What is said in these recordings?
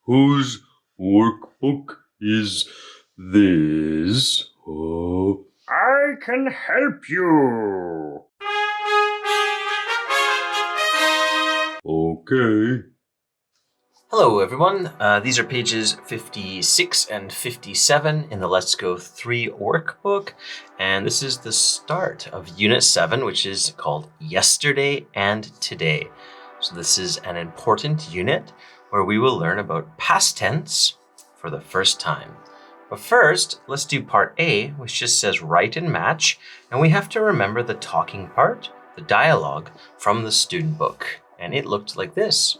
Whose workbook is this? Oh, I can help you. Okay. Hello everyone, these are pages 56 and 57 in the Let's Go 3 workbook, and this is the start of Unit 7, which is called Yesterday and Today. So this is an important unit where we will learn about past tense for the first time. But first, let's do part A, which just says write and match, and we have to remember the talking part, the dialogue from the student book, and it looked like this.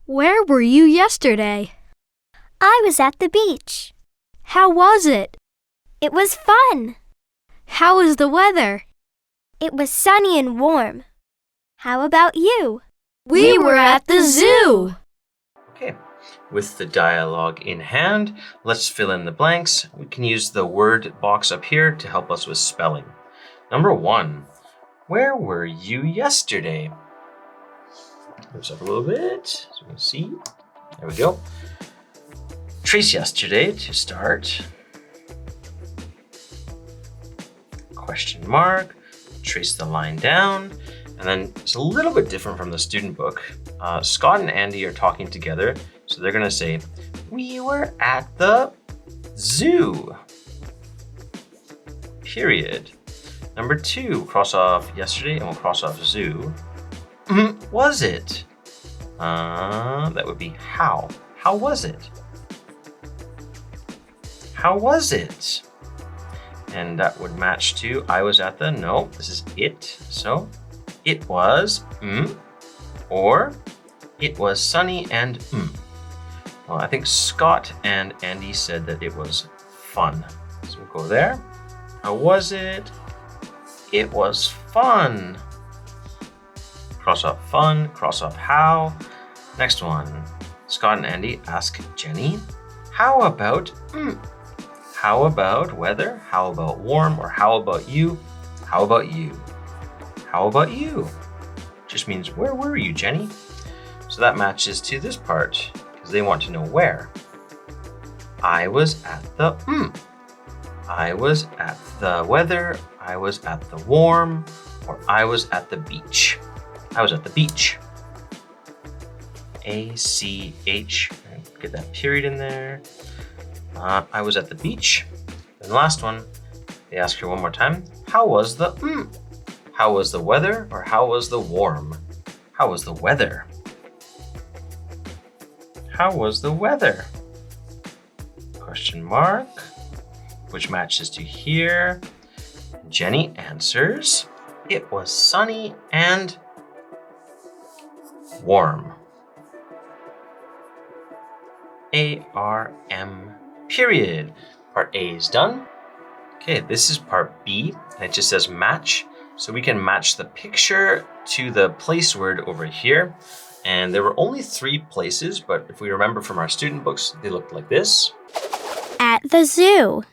Where were you yesterday? I was at the beach. How was it? It was fun. How was the weather? It was sunny and warm. How about you? We were at the zoo. Okay, with the dialogue in hand, let's fill in the blanks. We can use the word box up here to help us with spelling. Number 1, where were you yesterday? Move this up a little bit so we can see. There we go. Trace yesterday to start. Question mark. Trace the line down. And then it's a little bit different from the student book. Scott and Andy are talking together. So they're going to say, we were at the zoo. Period. Number 2, cross off yesterday and we'll cross off zoo. Was it? That would be how. How was it? How was it? And that would match to I was at the, no, this is it. So it was, or it was sunny and, Well, I think Scott and Andy said that it was fun. So we'll go there. How was it? It was fun. Cross off fun, cross off how. Next one, Scott and Andy ask Jenny, how about, how about weather? How about warm? Or how about you? How about you? How about you? Just means, where were you, Jenny? So that matches to this part, because they want to know where. I was at the, I was at the weather, I was at the warm, or I was at the beach. I was at the beach. A-C-H, get that period in there. I was at the beach. Then the last one, they ask her one more time, how was the, how was the weather or how was the warm? How was the weather? How was the weather? Question mark, which matches to here. Jenny answers, it was sunny and warm. A-R-M, period. Part A is done. Okay, this is part B, and it just says match. So we can match the picture to the place word over here. And there were only 3 places, but if we remember from our student books, they looked like this. At the zoo.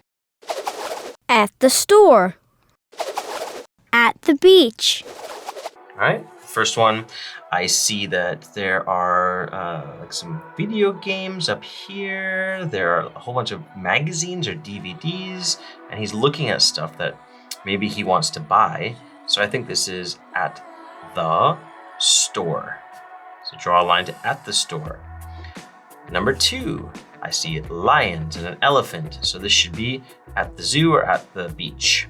At the store. At the beach. All right, first one, I see that there are like some video games up here. There are a whole bunch of magazines or DVDs, and he's looking at stuff that maybe he wants to buy. So I think this is at the store. So draw a line to at the store. Number 2, I see lions and an elephant. So this should be at the zoo or at the beach.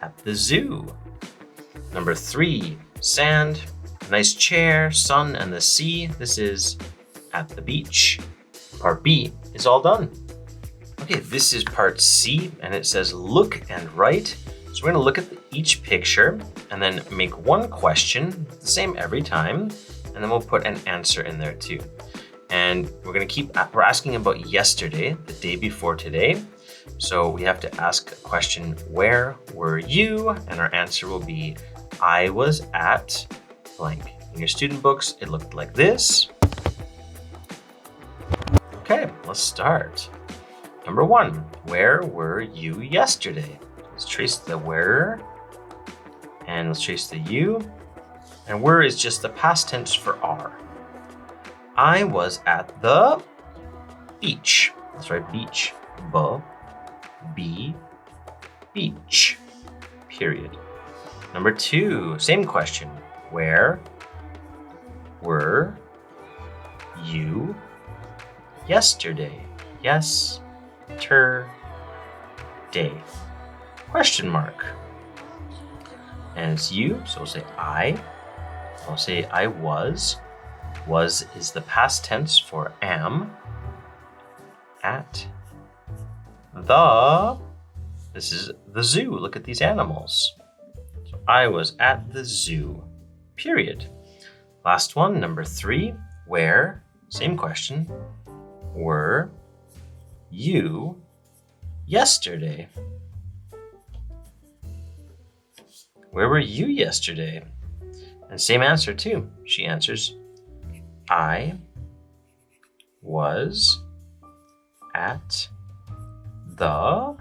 At the zoo. Number 3, sand, a nice chair, sun, and the sea. This is at the beach. Part B is all done. Okay, this is part C, and it says look and write. So we're gonna look at each picture and then make one question, the same every time, and then we'll put an answer in there too. And we're asking about yesterday, the day before today. So we have to ask a question, where were you? And our answer will be, I was at blank. In your student books, it looked like this. Okay, let's start. Number 1, where were you yesterday? Let's trace the where, and let's trace the you. And were is just the past tense for are. I was at the beach. Let's write beach. B, beach. Period. Number 2, same question. Where were you yesterday? Yesterday. Question mark. And it's you, so we'll say I. I'll say I was. Was is the past tense for am. At the, this is the zoo. Look at these animals. So I was at the zoo. Period. Last one, number 3. Where, same question, were you yesterday? Where were you yesterday? And same answer too. She answers, I was at the,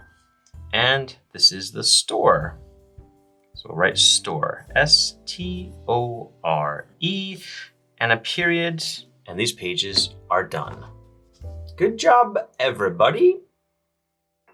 and this is the store. So we'll write store, S-T-O-R-E, and a period, and these pages are done. Good job, everybody.